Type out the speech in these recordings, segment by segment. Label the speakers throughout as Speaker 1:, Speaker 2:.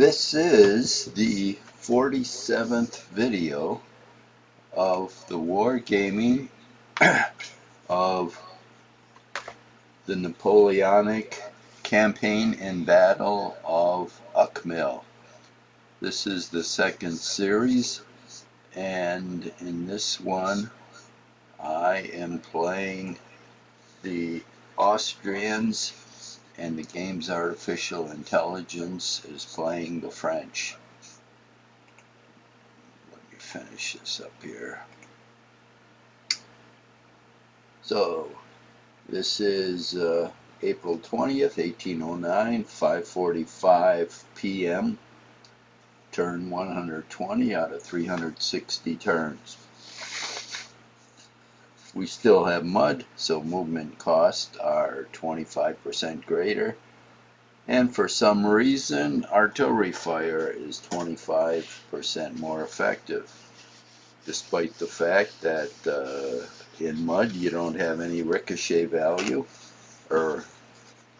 Speaker 1: This is the 47th video of the wargaming of the Napoleonic campaign and Battle of Eckmuhl. This is the second series, and in this one I am playing the Austrians, and the game's artificial intelligence is playing the French. Let me finish this up here. So this is April 20th, 1809, 5:45 p.m. Turn 120 out of 360 turns. We still have mud, so movement costs are 25% greater. And for some reason, artillery fire is 25% more effective, despite the fact that in mud you don't have any ricochet value or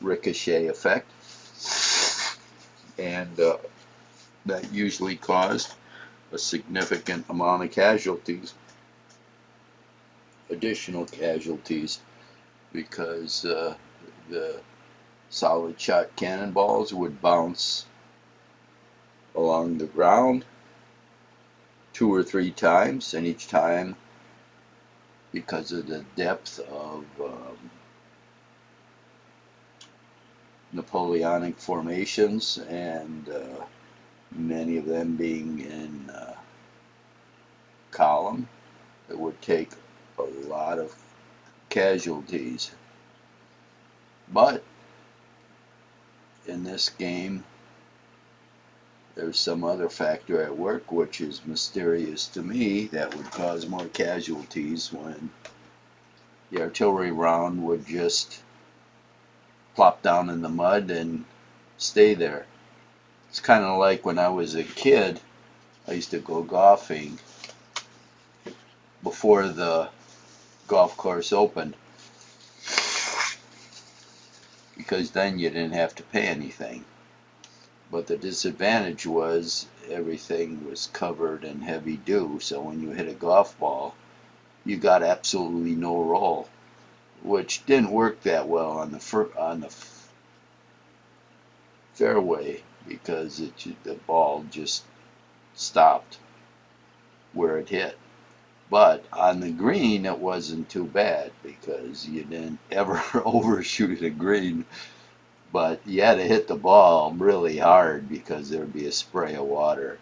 Speaker 1: ricochet effect, and that usually caused a significant amount of casualties, additional casualties, because the solid shot cannonballs would bounce along the ground 2 or 3 times, and each time, because of the depth of Napoleonic formations, and many of them being in column, it would take a lot of casualties. But in this game, there's some other factor at work which is mysterious to me that would cause more casualties when the artillery round would just plop down in the mud and stay there. It's kind of like when I was a kid, I used to go golfing before the golf course opened, because then you didn't have to pay anything. But the disadvantage was everything was covered in heavy dew, so when you hit a golf ball, you got absolutely no roll, which didn't work that well on the fairway, because the ball just stopped where it hit. But on the green, it wasn't too bad, because you didn't ever overshoot a green. But you had to hit the ball really hard, because there would be a spray of water.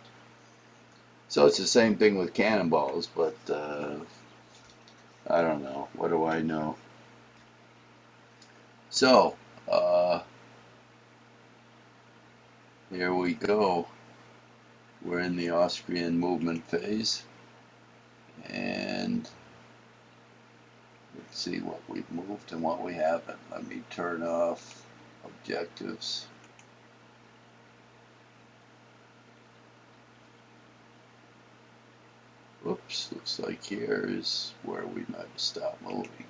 Speaker 1: So it's the same thing with cannonballs, but I don't know. What do I know? So, here we go. We're in the Austrian movement phase, and let's see what we've moved and what we haven't. Let me turn off objectives. Whoops, looks like here is where we might have stopped moving.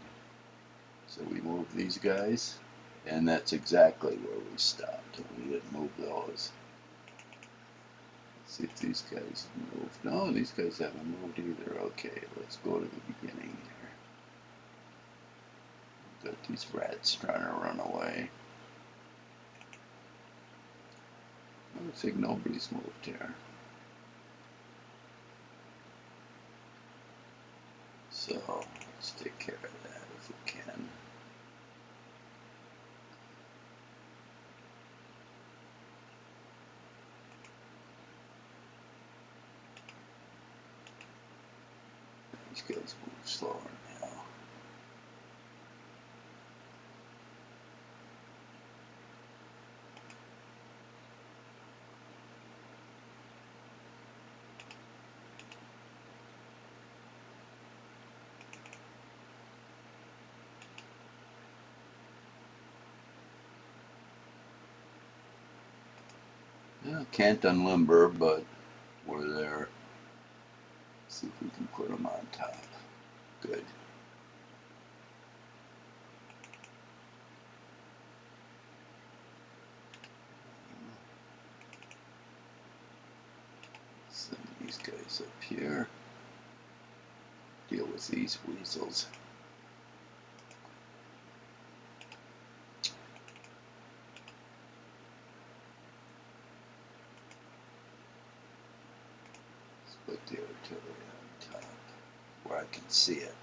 Speaker 1: So we moved these guys, and that's exactly where we stopped. We didn't move those. Let's see if these guys moved. No, these guys haven't moved either. Okay, let's go to the beginning here. Got these rats trying to run away. Looks like nobody's moved here. So let's take care of that if we can. These guys move slower now. Yeah, can't unlimber, but we're there. Let's see if we can put them on top. Good. guys up here. Deal with these weasels. Put the artillery on top where I can see it.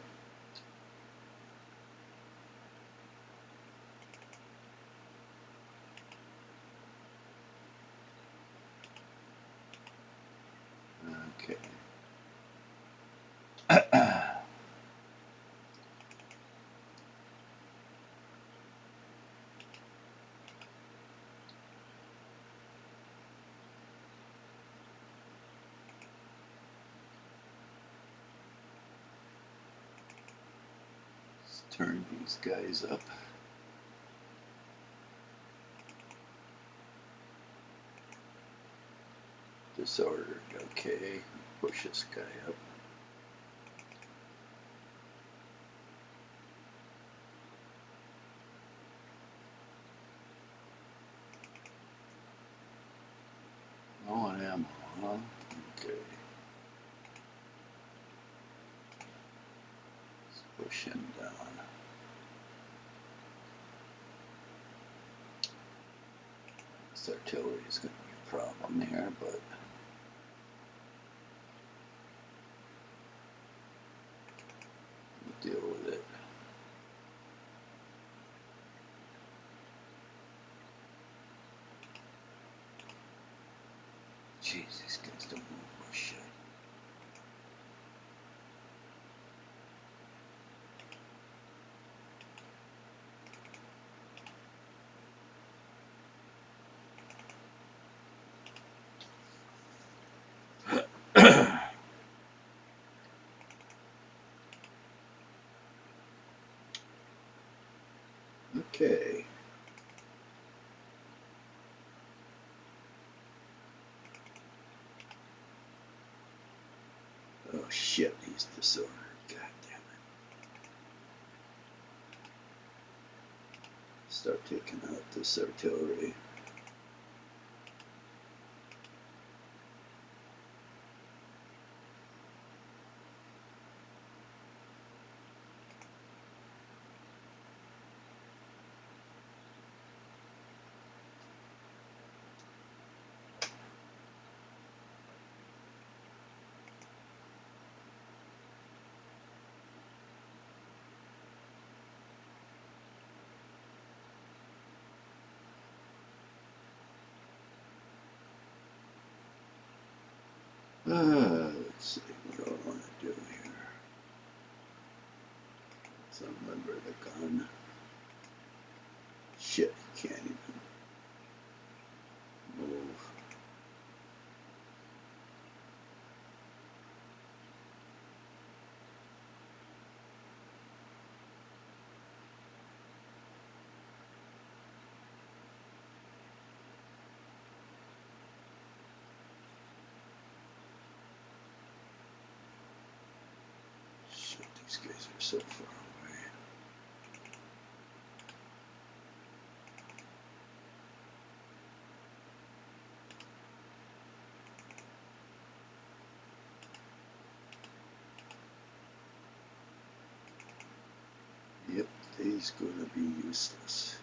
Speaker 1: Okay. Let's turn these guys up. Disordered, okay. Push this guy up. Low on ammo, huh? Okay. Let's push him down. This artillery is going to be a problem here, but we'll deal with it. Jeez, these guys don't move for shit. Okay. Oh shit, he's disordered. God damn it. Start taking out this artillery. Let's see, what do I want to do here? Let's unlimber the gun. Shit, he can't even move. Shit, these guys are so far away. Yep, he's gonna be useless.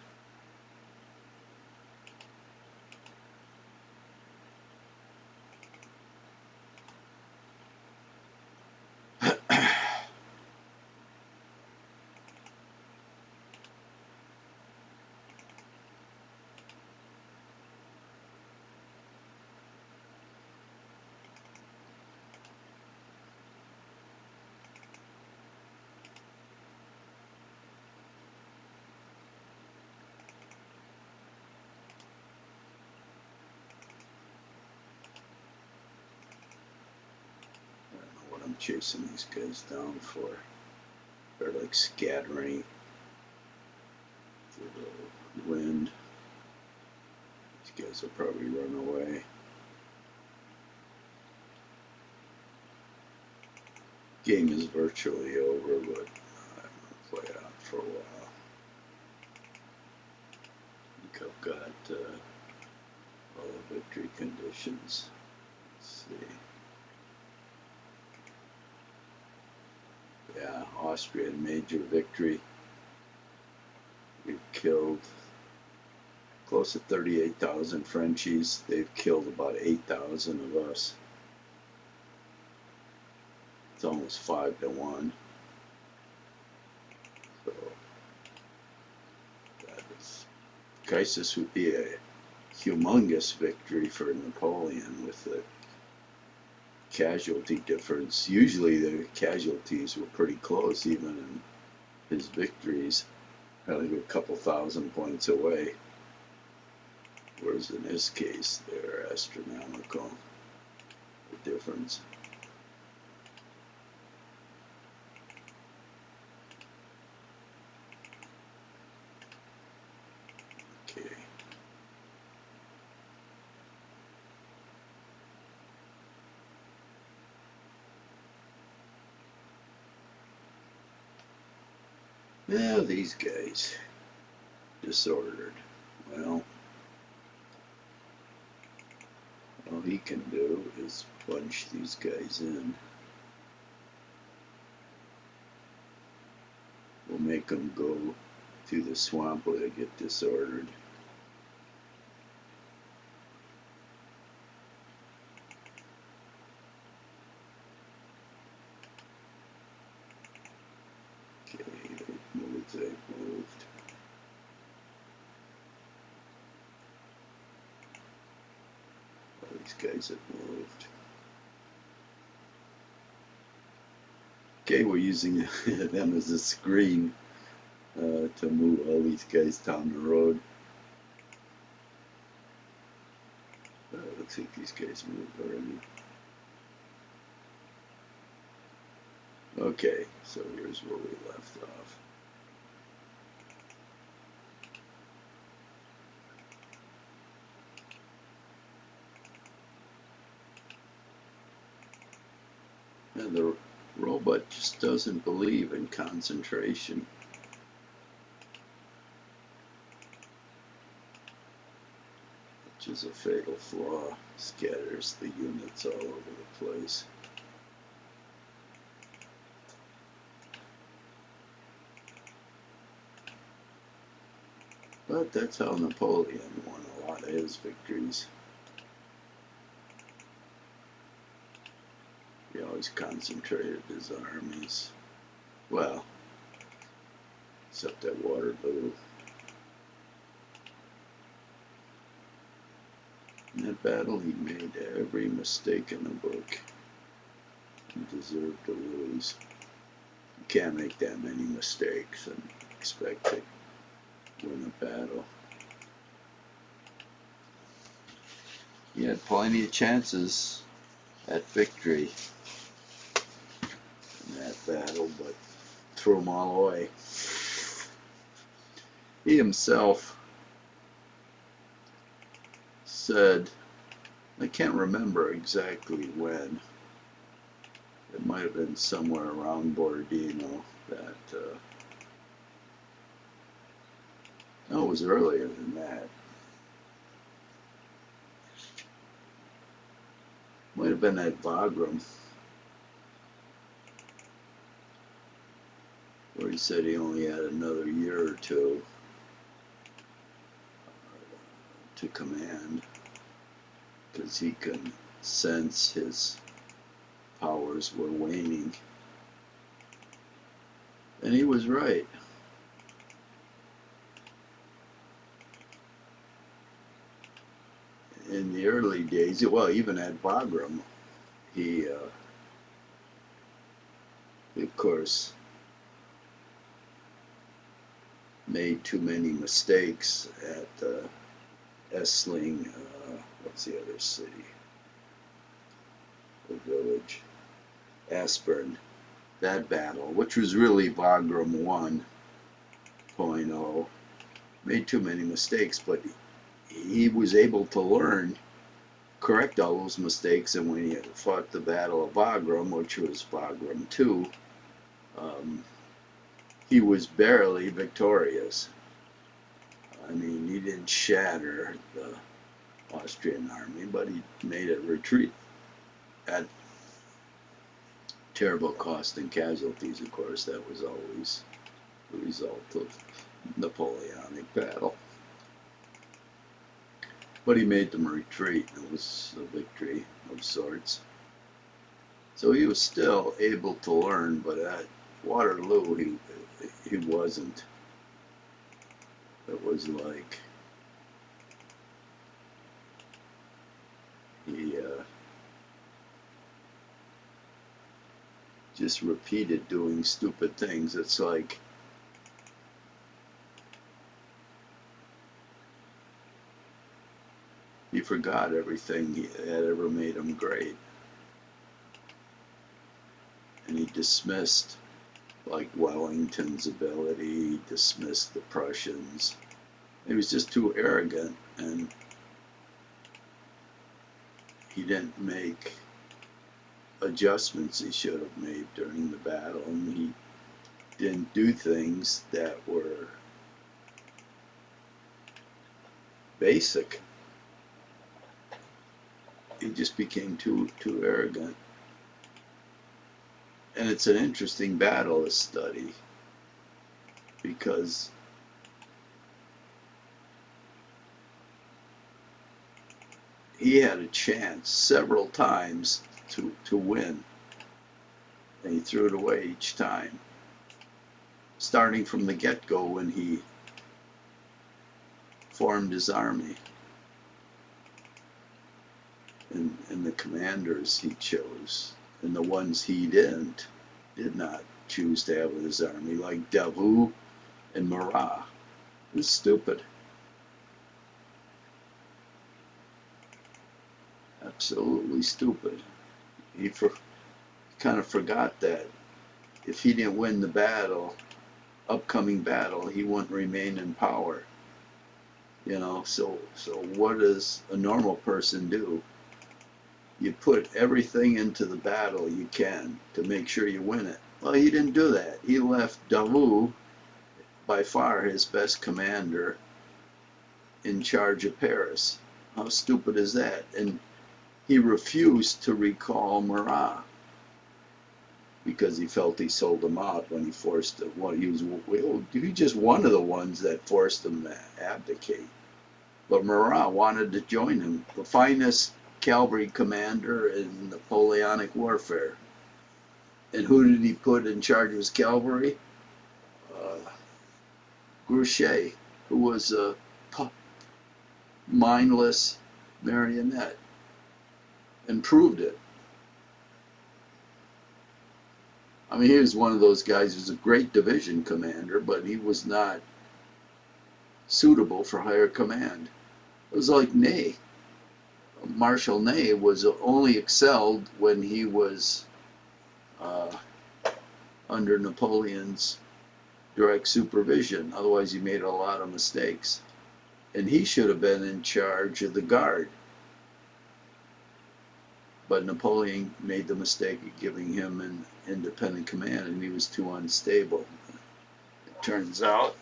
Speaker 1: I don't know what I'm chasing these guys down for. They're like scattering through the wind. These guys will probably run away. Game is virtually over, but I'm gonna play it out for a while. I think I've got all the victory conditions. Let's see. Yeah, Austrian major victory. We've killed close to 38,000 Frenchies. They've killed about 8,000 of us. It's almost 5 to 1. So that is, Crisis would be a humongous victory for Napoleon with the casualty difference. Usually the casualties were pretty close, even in his victories, only a couple thousand points away. Whereas in this case, they're astronomical, the difference. Okay. Now these guys, disordered. Well, all he can do is bunch these guys in. We'll make them go through the swamp where they get disordered. Okay, they've moved. All these guys have moved. Okay, we're using them as a screen to move all these guys down the road. Looks like these guys moved already. Okay, so here's where we left off. And the robot just doesn't believe in concentration. Which is a fatal flaw. Scatters the units all over the place. But that's how Napoleon won a lot of his victories. He always concentrated his armies. Well, except at Waterloo. In that battle, he made every mistake in the book. He deserved to lose. You can't make that many mistakes and expect to win a battle. He had plenty of chances at victory in that battle, but threw them all away. He himself said, I can't remember exactly when, it might have been somewhere around Borodino, that, no, it was earlier than that. Might have been at Wagram, where he said he only had another year or two to command, because he could sense his powers were waning. And he was right. In the early days, well, even at Wagram, he, of course, made too many mistakes at Essling, what's the other city? The village. Aspern. That battle, which was really Wagram 1.0, made too many mistakes, but he was able to learn, correct all those mistakes, and when he fought the Battle of Wagram, which was Wagram 2, he was barely victorious. I mean, he didn't shatter the Austrian army, but he made it retreat. terrible cost and casualties, of course. That was always the result of Napoleonic battle. But he made them retreat. It was a victory of sorts. So he was still able to learn, but at Waterloo he wasn't. It was like he just repeated doing stupid things. It's like he forgot everything had ever made him great. And he dismissed, like, Wellington's ability, he dismissed the Prussians. He was just too arrogant, and he didn't make adjustments he should have made during the battle, and he didn't do things that were basic. He just became too arrogant. And it's an interesting battle to study, because he had a chance several times to win, and he threw it away each time, starting from the get-go when he formed his army. And the commanders he chose, and the ones he did not choose to have with his army, like Davout and Marat. It was stupid. Absolutely stupid. He kind of forgot that if he didn't win the battle, upcoming battle, he wouldn't remain in power. You know, so what does a normal person do? You put everything into the battle you can to make sure you win it. Well, he didn't do that. He left Davout, by far his best commander, in charge of Paris. How stupid is that? And he refused to recall Marat because he felt he sold him out when he forced him. Well, he was just one of the ones that forced him to abdicate. But Marat wanted to join him, the finest cavalry commander in Napoleonic warfare. And who did he put in charge of his cavalry? Grouchy, who was a mindless marionette, and proved it. I mean, he was one of those guys who was a great division commander, but he was not suitable for higher command. It was like Ney. Marshal Ney was only excelled when he was under Napoleon's direct supervision. Otherwise, he made a lot of mistakes. And he should have been in charge of the guard. But Napoleon made the mistake of giving him an independent command, and he was too unstable. It turns out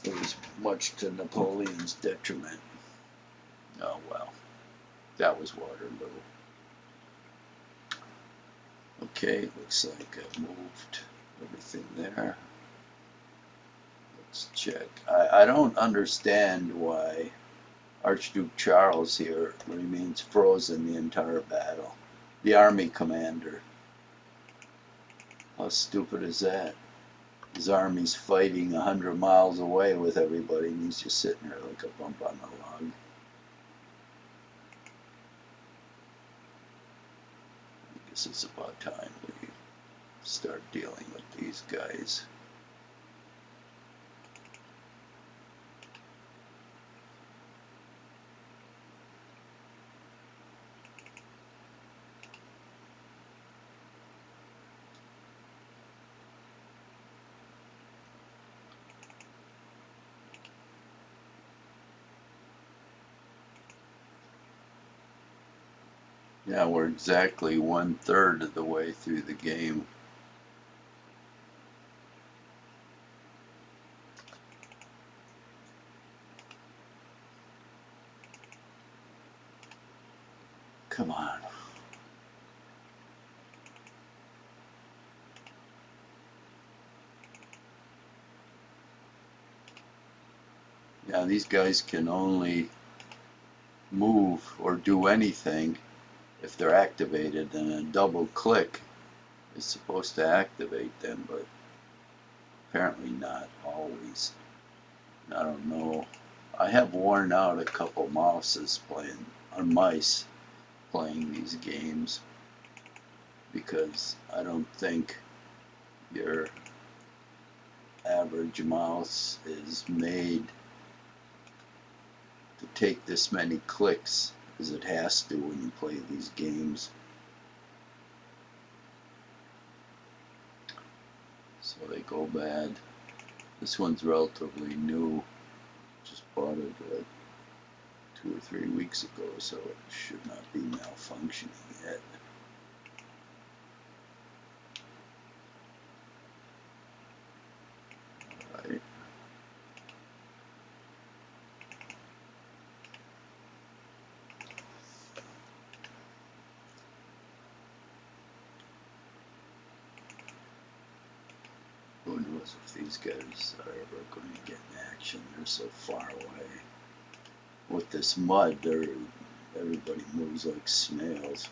Speaker 1: it was much to Napoleon's detriment. Oh well, that was Waterloo. Okay, looks like I've moved everything there. Let's check. I don't understand why Archduke Charles here remains frozen the entire battle. The army commander. How stupid is that? His army's fighting 100 miles away with everybody, and he's just sitting there like a bump on the log. I guess it's about time we start dealing with these guys. Yeah, we're exactly 1/3 of the way through the game. Come on. Yeah, these guys can only move or do anything if they're activated, and a double click is supposed to activate them, but apparently not always. I don't know. I have worn out a couple mouses playing, or mice playing these games, because I don't think your average mouse is made to take this many clicks as it has to when you play these games. So they go bad. This one's relatively new. Just bought it 2 or 3 weeks ago, so it should not be malfunctioning yet. Right. Who knows if these guys are ever going to get in action? They're so far away. With this mud, everybody moves like snails.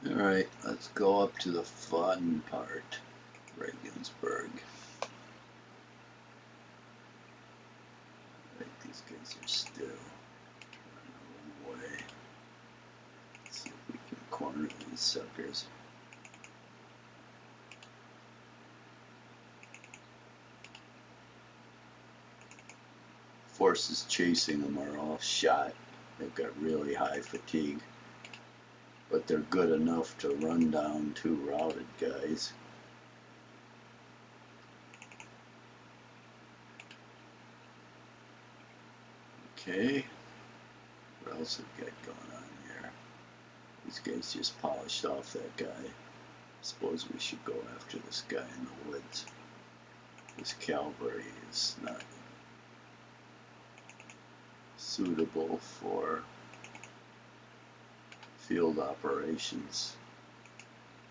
Speaker 1: Alright, let's go up to the fun part, Regensburg. Right, these guys are still trying to run away. Let's see if we can corner these suckers. Forces chasing them are all shot. They've got really high fatigue, but they're good enough to run down 2 routed guys. Okay, what else have we got going on here? These guys just polished off that guy. Suppose we should go after this guy in the woods. This cavalry is not suitable for field operations.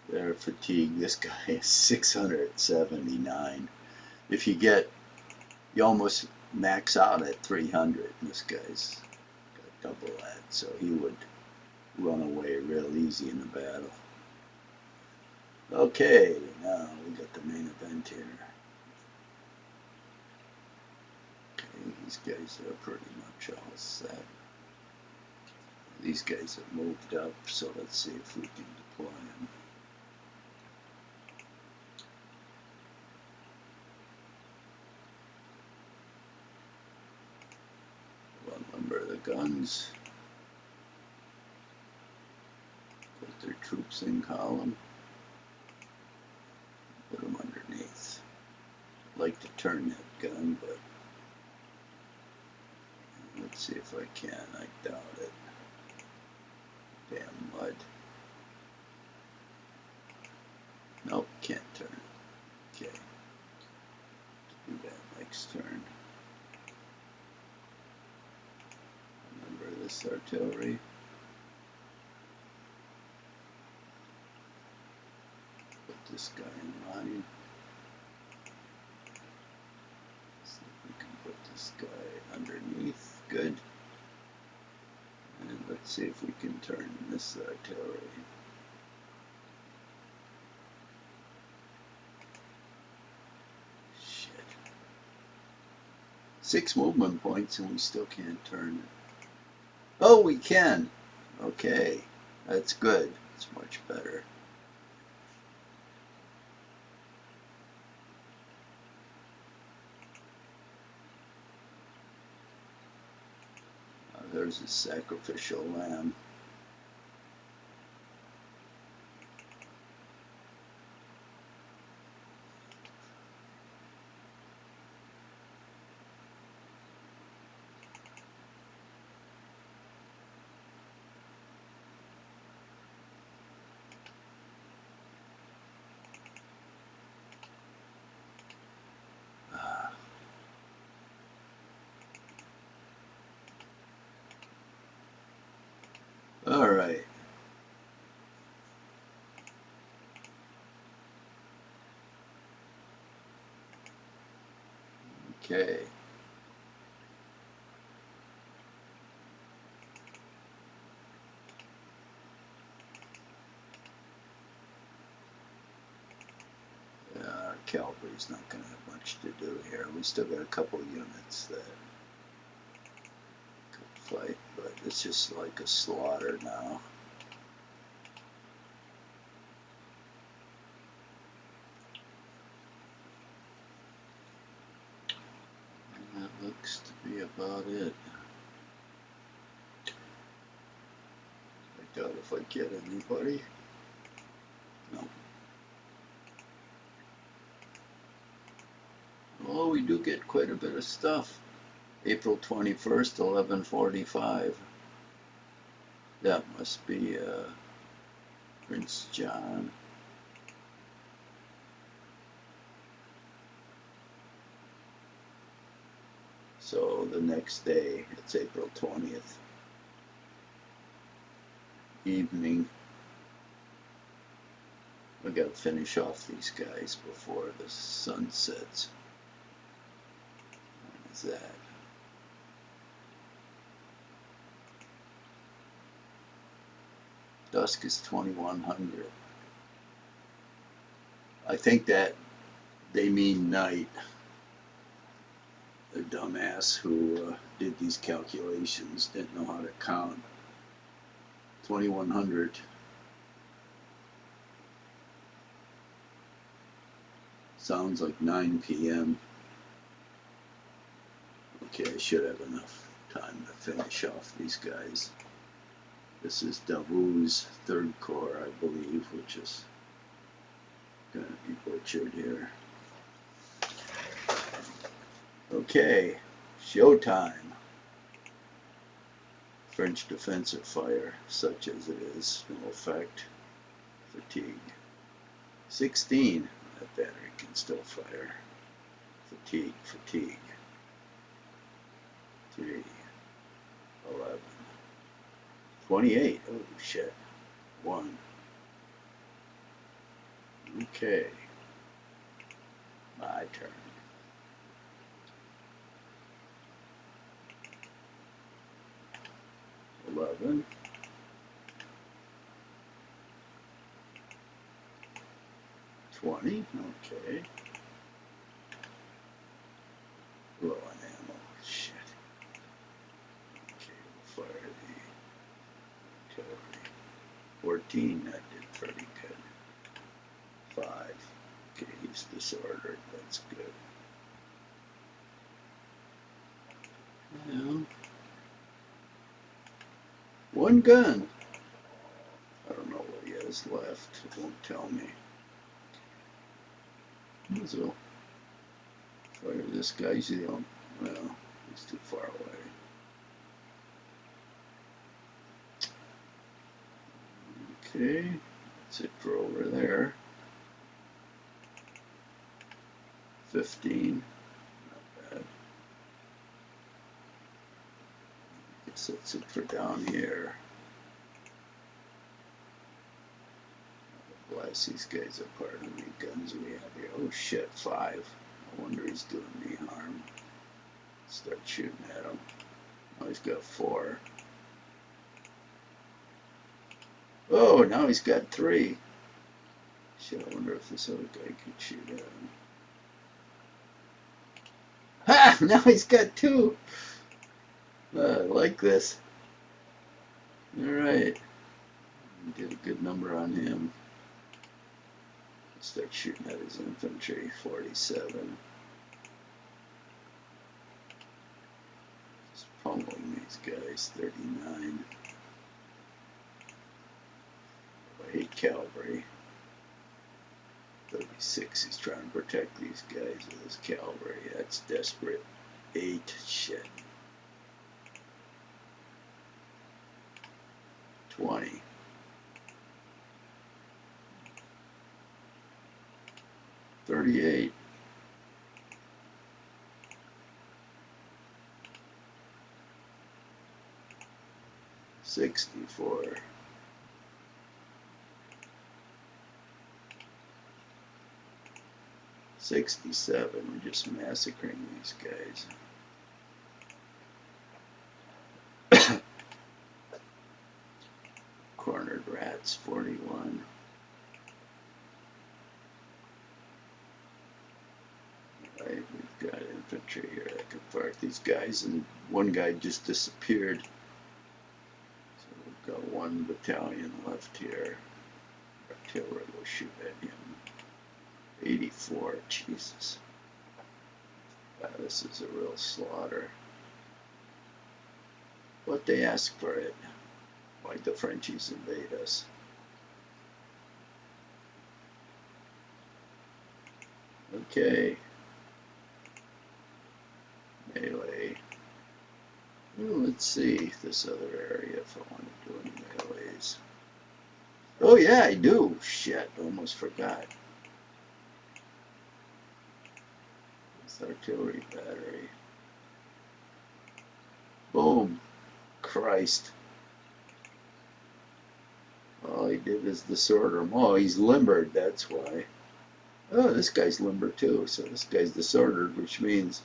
Speaker 1: Their fatigue, this guy is 679. If you almost max out at 300. This guy's got double that, so he would run away real easy in the battle. Okay, now we got the main event here. Okay, these guys are pretty much all set. These guys have moved up, so let's see if we can deploy them. Number the guns. Put their troops in column. Put them underneath. I'd like to turn that gun, but let's see if I can. I doubt it. Damn mud. Nope, can't turn it. Okay. Do that next turn. Remember this artillery. Put this guy in line. See if we can put this guy underneath. Good. And let's see if we can turn this artillery. Shit. 6 movement points and we still can't turn it. Oh, we can. Okay. That's good. It's much better. There's a sacrificial lamb. All right. Okay. Cavalry's not going to have much to do here. We still got a couple of units that could fight, but it's just like a slaughter now. And that looks to be about it. I doubt if I get anybody. No. Oh, we do get quite a bit of stuff. April 21st, 1145. That must be Prince John. So the next day, it's April 20th. Evening. We gotta finish off these guys before the sun sets. What is that? Dusk is 2100. I think that they mean night. The dumbass who did these calculations didn't know how to count. 2100. Sounds like 9 p.m. Okay, I should have enough time to finish off these guys. This is Davout's 3rd Corps, I believe, which is going to be butchered here. Okay, showtime. French defensive fire, such as it is, no effect. Fatigue. 16. That battery can still fire. Fatigue, fatigue. 3. 11. 28. Oh, shit. 1. Okay. My turn. $11. 20. Okay. Low on ammo. Shit. Okay, we'll fire the artillery. 14. That did pretty good. 5. Okay, he's disordered. That's good. Now, 1 gun. I don't know what he has left. It won't tell me. So, fire this guy. He's the only. Well, he's too far away. Okay, that's it for over there. 15. Not bad. Guess that's it for down here. Blast these guys apart. How many guns we have here? Oh shit, 5. No wonder he's doing me harm. Start shooting at him. Oh, he's got 4. Oh, now he's got 3. Shit, I wonder if this other guy could shoot at him. Ha! Now he's got 2. I like this. Alright. Did a good number on him. Start shooting at his infantry. 47. Just pummeling these guys. guy's 39. 8 cavalry. 36. He's trying to protect these guys with his cavalry. That's desperate. 8. Shit. 20. 38. 64. 67. We're just massacring these guys. Cornered rats, 41. Right, we've got infantry here that can fight these guys, and one guy just disappeared. So we've got 1 battalion left here. Artillery will shoot at him. 84, Jesus. This is a real slaughter. But they ask for it. Why'd the Frenchies invade us? Okay. Melee. Well, let's see this other area if I want to do any melees. Oh yeah, I do. Shit, almost forgot. This artillery battery. Boom. Christ. All he did is disort him. Oh, he's limbered, that's why. Oh, this guy's limber too, so this guy's disordered, which means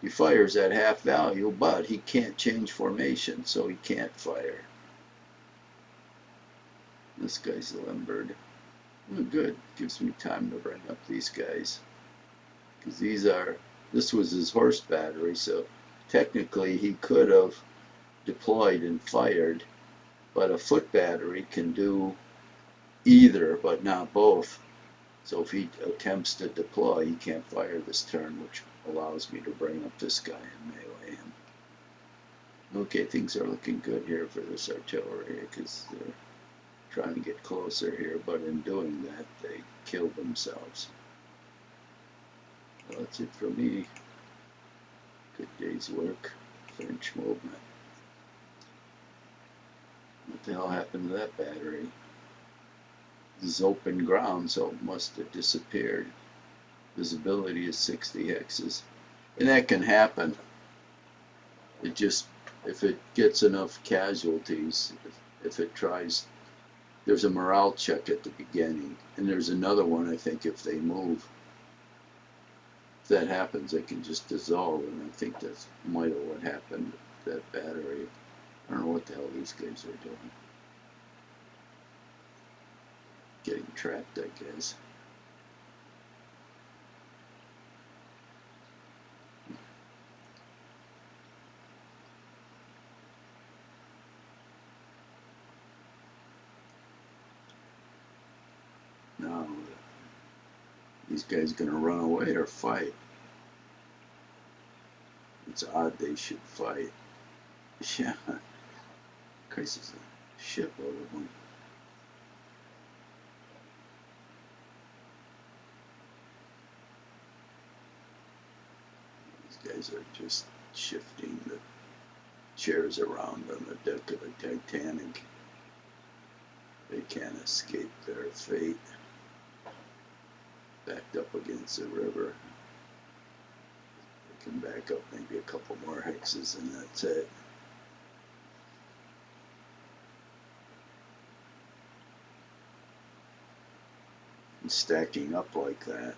Speaker 1: he fires at half value, but he can't change formation, so he can't fire. This guy's limbered. Oh, good. Gives me time to bring up these guys. Because this was his horse battery, so technically he could have deployed and fired, but a foot battery can do either, but not both. So if he attempts to deploy, he can't fire this turn, which allows me to bring up this guy and melee him. Okay, things are looking good here for this artillery, because they're trying to get closer here, but in doing that, they kill themselves. Well, that's it for me. Good day's work. French movement. What the hell happened to that battery? This is open ground, so it must have disappeared. Visibility is 60 hexes. And that can happen. It just, if it gets enough casualties, if it tries, there's a morale check at the beginning, and there's another one, I think, if they move. If that happens, they can just dissolve, and I think that's might have what happened with that battery. I don't know what the hell these guys are doing. Getting trapped, I guess. Now, these guys gonna run away or fight? It's odd they should fight. Yeah. Christ, is a shitload of them. These guys are just shifting the chairs around on the deck of the Titanic. They can't escape their fate. Backed up against the river. They can back up maybe a couple more hexes and that's it. And stacking up like that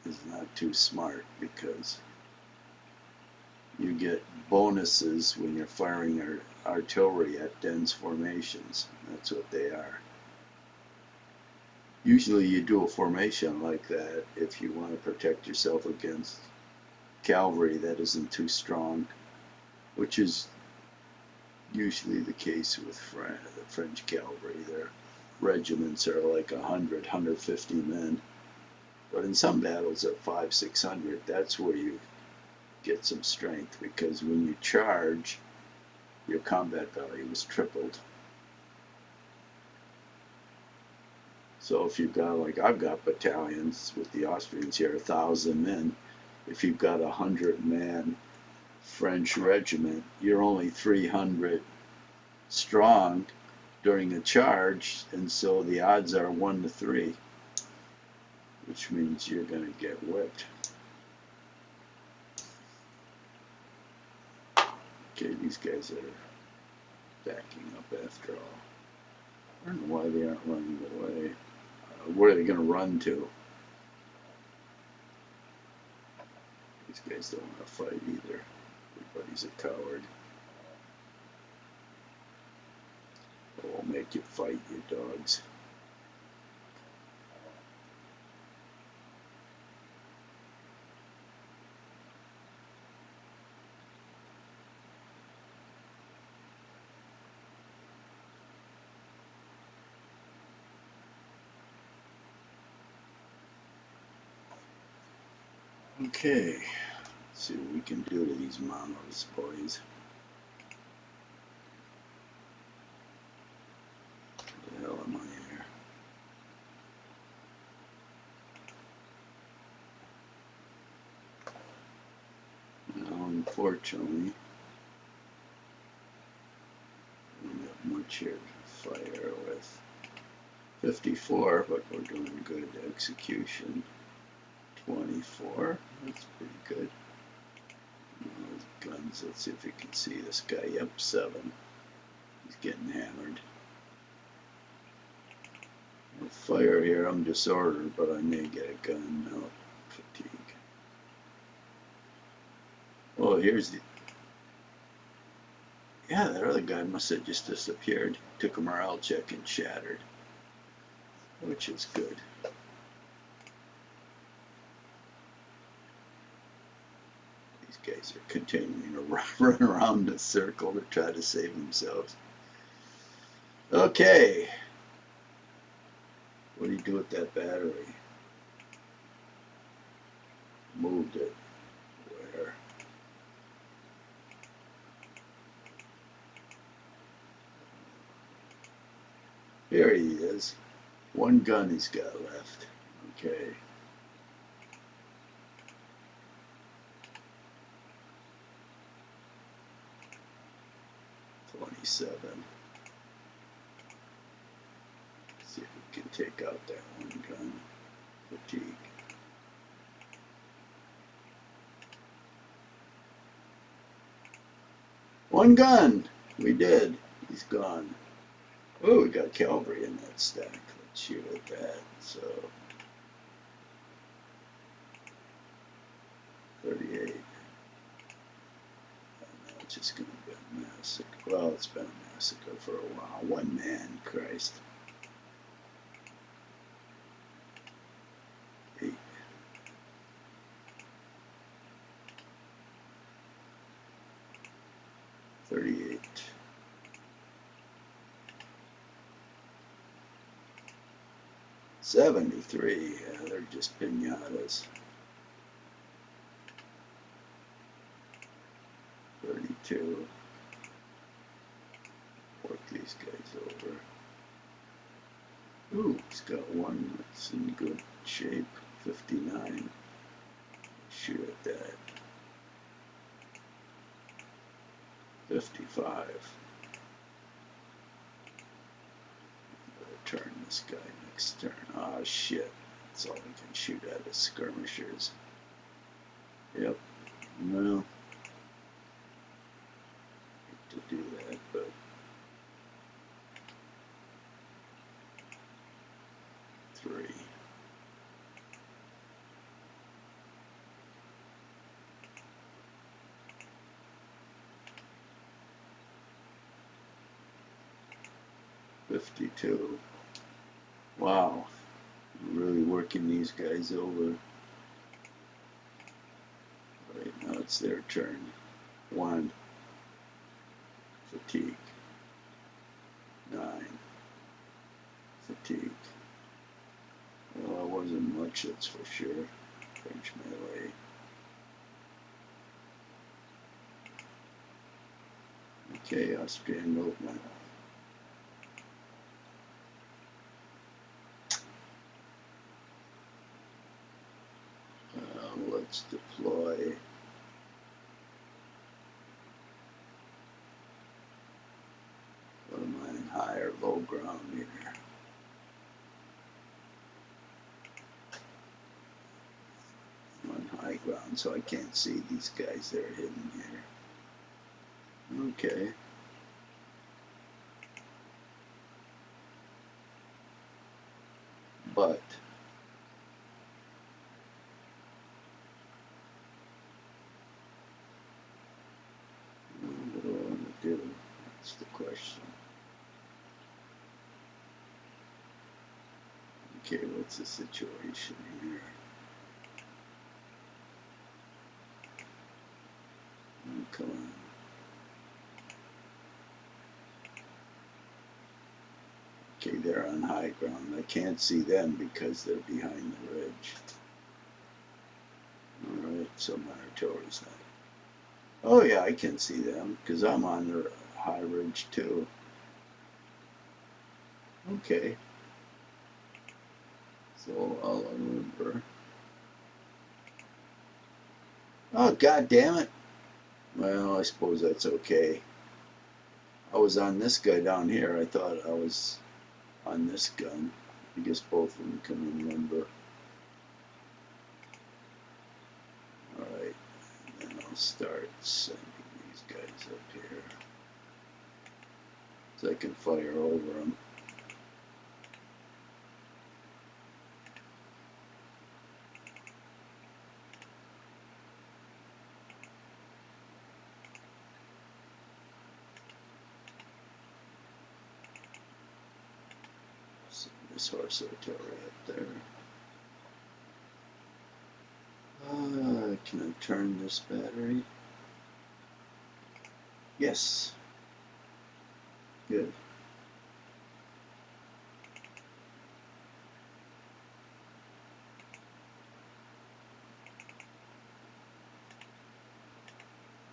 Speaker 1: is not too smart because you get bonuses when you're firing artillery at dense formations. That's what they are. Usually you do a formation like that if you want to protect yourself against cavalry that isn't too strong, which is usually the case with the French cavalry. Their regiments are like 100, 150 men. But in some battles at 500, 600, that's where you get some strength, because when you charge, your combat value is tripled. So if you've got, like I've got battalions with the Austrians here, 1,000 men. If you've got 100-man French regiment, you're only 300 strong during a charge, and so the odds are 1 to 3, which means you're going to get whipped. Okay, these guys are backing up after all. I don't know why they aren't running away. Where are they going to run to? These guys don't want to fight either. Everybody's a coward. We'll make you fight, you dogs. Okay, let's see what we can do to these monos, boys. What the hell am I here? Well, unfortunately, we don't have much here to fire with. 54, but we're doing good. Execution 24, that's pretty good. Guns, let's see if we can see this guy. Yep, 7. He's getting hammered. I'll fire here. I'm disordered, but I may get a gun. No, fatigue. Oh, here's the... Yeah, that other guy must have just disappeared. Took a morale check and shattered, which is good. These guys are continuing to run around the circle to try to save themselves. Okay. What do you do with that battery? Moved it. Where? Here he is. One gun he's got left. Okay. $27. See if we can take out that one gun. Fatigue. One gun! We did. He's gone. Oh, we got cavalry in that stack. Let's shoot at that. So, 38. And it's just going to be a massacre. Well, it's been a massacre for a while. One man, Christ. 8. 38. 73. Yeah, they're just pinatas. 32. Work these guys over. Ooh, he's got one that's in good shape. 59. Shoot at that. 55. Better turn this guy next turn. Ah, shit. That's all we can shoot at is skirmishers. Yep. Well, hate to do that, but 3. 52. Wow. Really working these guys over. Right now it's their turn. 1. Fatigue. 9. Fatigue. Well, it wasn't much, that's for sure. French melee. Okay, Austrian movement. Let's deploy. What am I in, high or low ground here? I'm on high ground, so I can't see these guys that are hidden here. Okay. But what do I want to do? That's the question. Okay, what's the situation here? Oh, come on. Okay, they're on high ground. I can't see them because they're behind the ridge. Alright, so my artillery's not. Oh yeah, I can see them because I'm on the high ridge too. Okay. So I'll remember. Oh, god damn it. Well, I suppose that's okay. I was on this guy down here. I thought I was on this gun. I guess both of them can remember. Alright, and then I'll start sending these guys up here so I can fire over them. Send this horse artillery up there. Can I turn this battery? Yes. Good.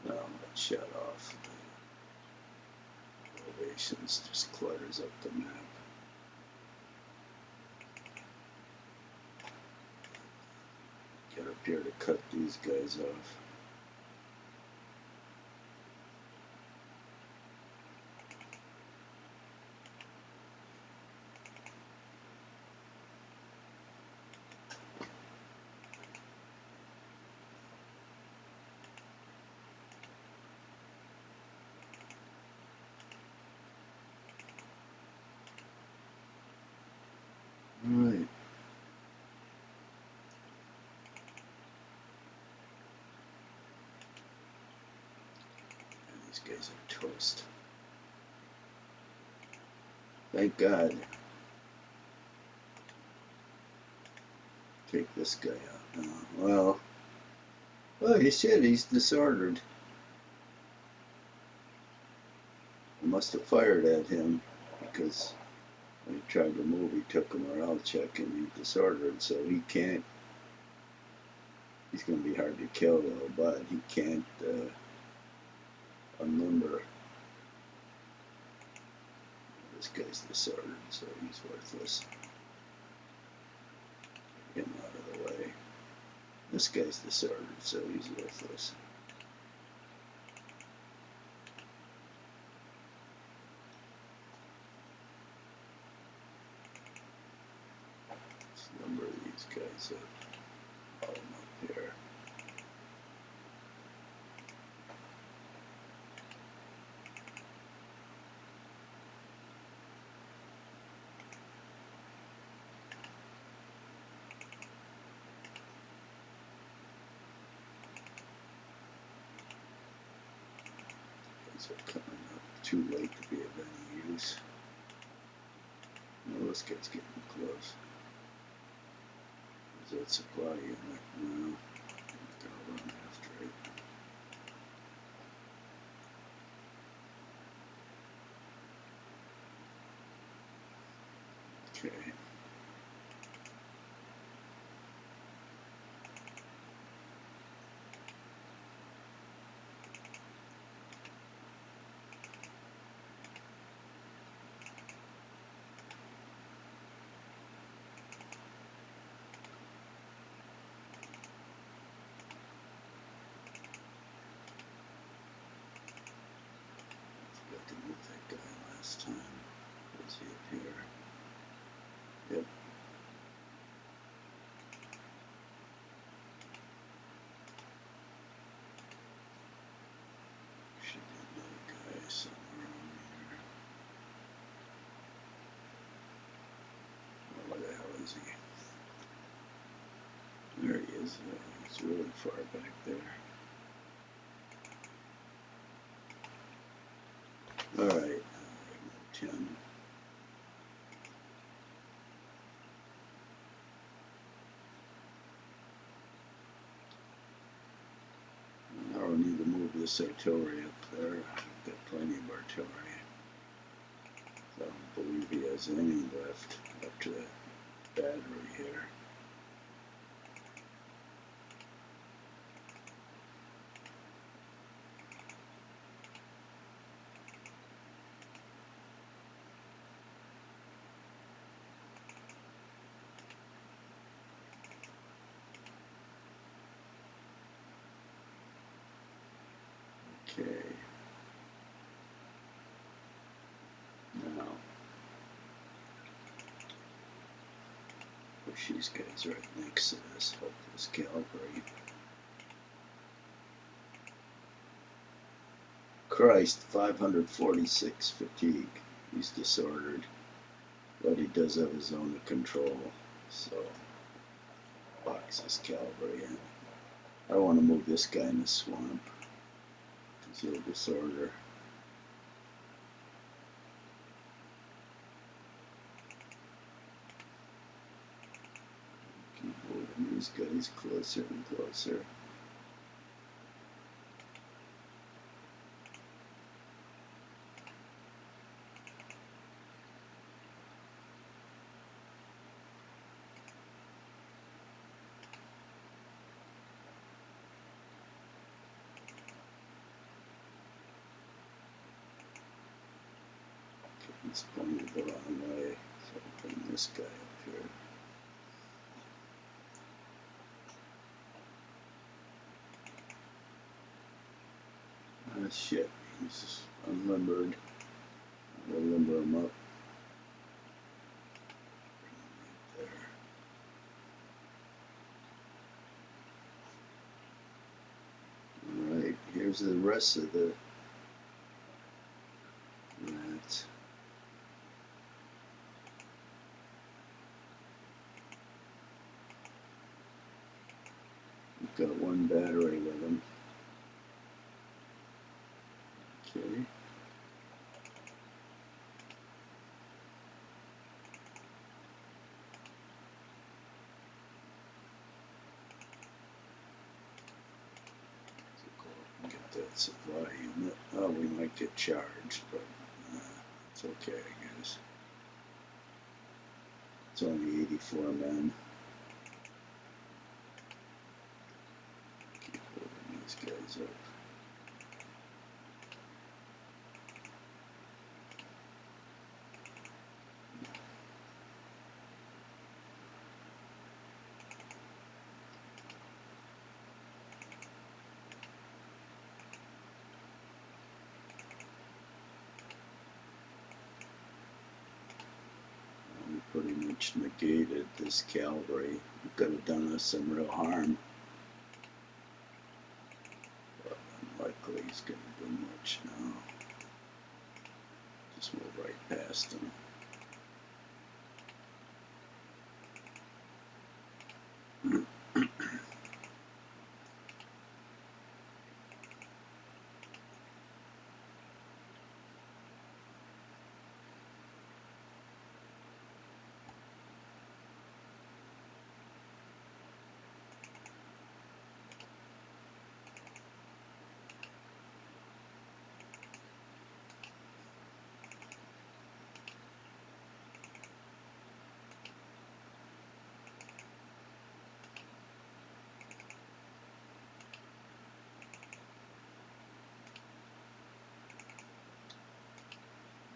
Speaker 1: Now let's shut off. Elevations just clutters up the map. Get up here to cut these guys off. Alright. These guys are toast. Thank God. Take this guy out now. Well, you shit, he's disordered. I must have fired at him because when he tried to move, he took a morale check and he's disordered, so he can't. He's going to be hard to kill though, but he can't unlimber. This guy's disordered, so he's worthless. Get him out of the way. This guy's disordered, so he's worthless. Let's number these guys up. All them up here. These are coming up too late to be of any use. No, this guy's getting close. Is that supply unit? No. I'm gonna run after it. Okay.
Speaker 2: is he? There he is. He's really far back there. Alright, 10. Now we need to move this artillery up there. I've got plenty of artillery. I don't believe he has any left after that battery here. Okay. Now, push these guys right next to this hopeless cavalry. Christ, 546 fatigue. He's disordered, but he does have his own control, so box his cavalry in. I don't want to move this guy in the swamp because he'll disorder. Keep moving these guys closer and closer. He's pointed the wrong way, so I'll bring this guy up here. Ah, shit, he's unlimbered. I'll limber him up. Bring him right there. Alright, here's the rest of the rats. We've got one battery with him. Okay. So go up and get that supply unit. Oh, we might get charged, but it's okay, I guess. It's only 84 men. Keep holding these guys up. We pretty much negated this cavalry. It could have done us some real harm. But unlikely he's going to do much now. Just move right past him.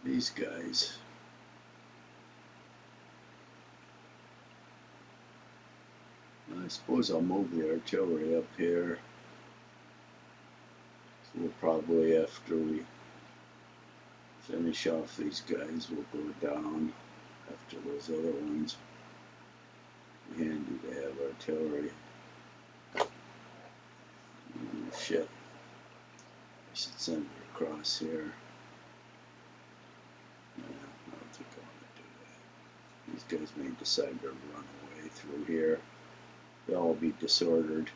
Speaker 2: These guys. I suppose I'll move the artillery up here. So we'll probably, after we finish off these guys, we'll go down after those other ones. Handy to have artillery. Oh, shit. I should send it across here. No, I don't think I want to do that. These guys may decide to run away through here. They'll all be disordered.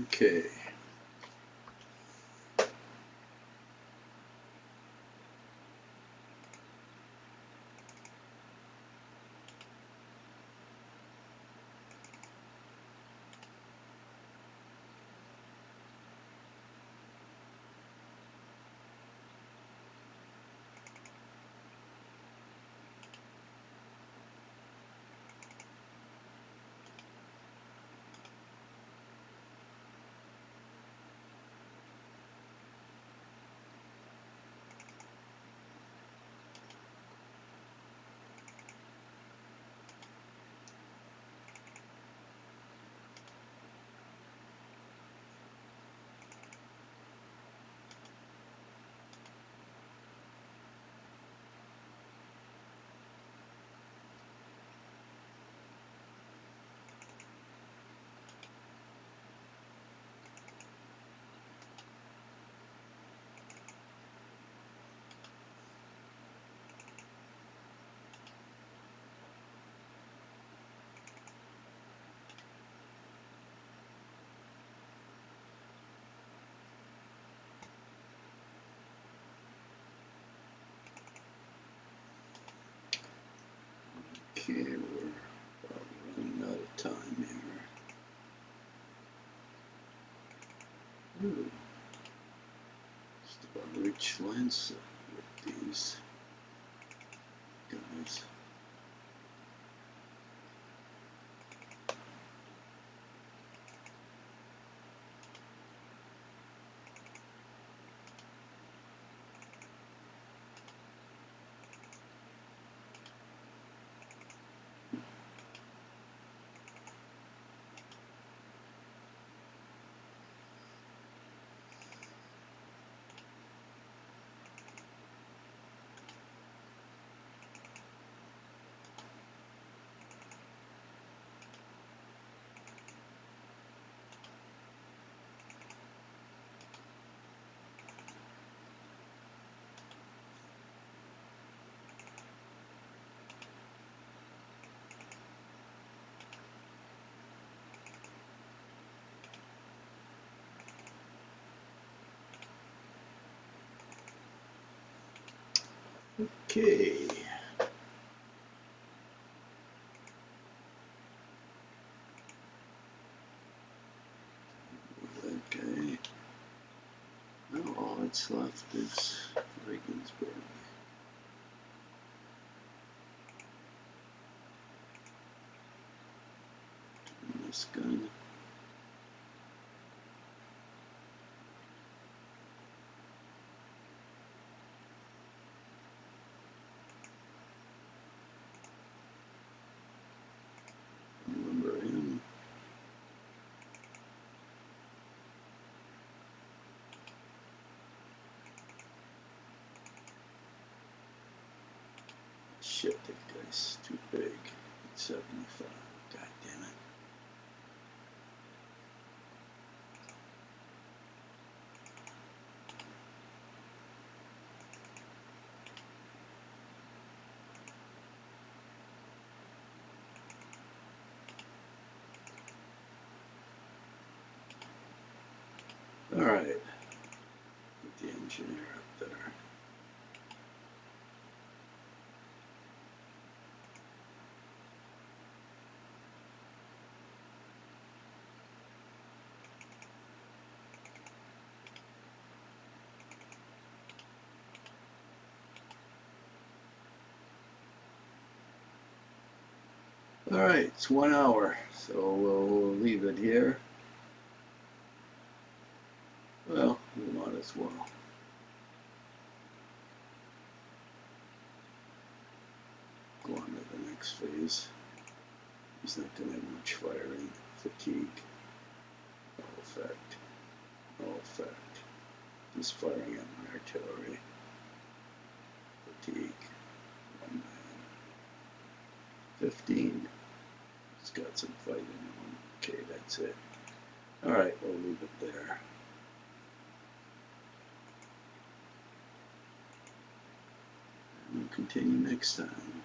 Speaker 1: Okay.
Speaker 2: Okay, we're about running out of time here. Ooh, still a rich lens with these guys. Okay. Okay. Now all that's left is Regensburg. Turn this gun. Remember him. Shit, that guy's too big. 75. God damn it. Alright. Get the engineer up there. Alright, it's 1 hour, so we'll leave it here. Well, we might as well. Go on to the next phase. He's not going to have much firing. Fatigue. No effect. No effect. He's firing at my artillery. Fatigue. 1 man. 15. He's got some fighting on. Okay, that's it. Alright, we'll leave it there. And we'll continue next time.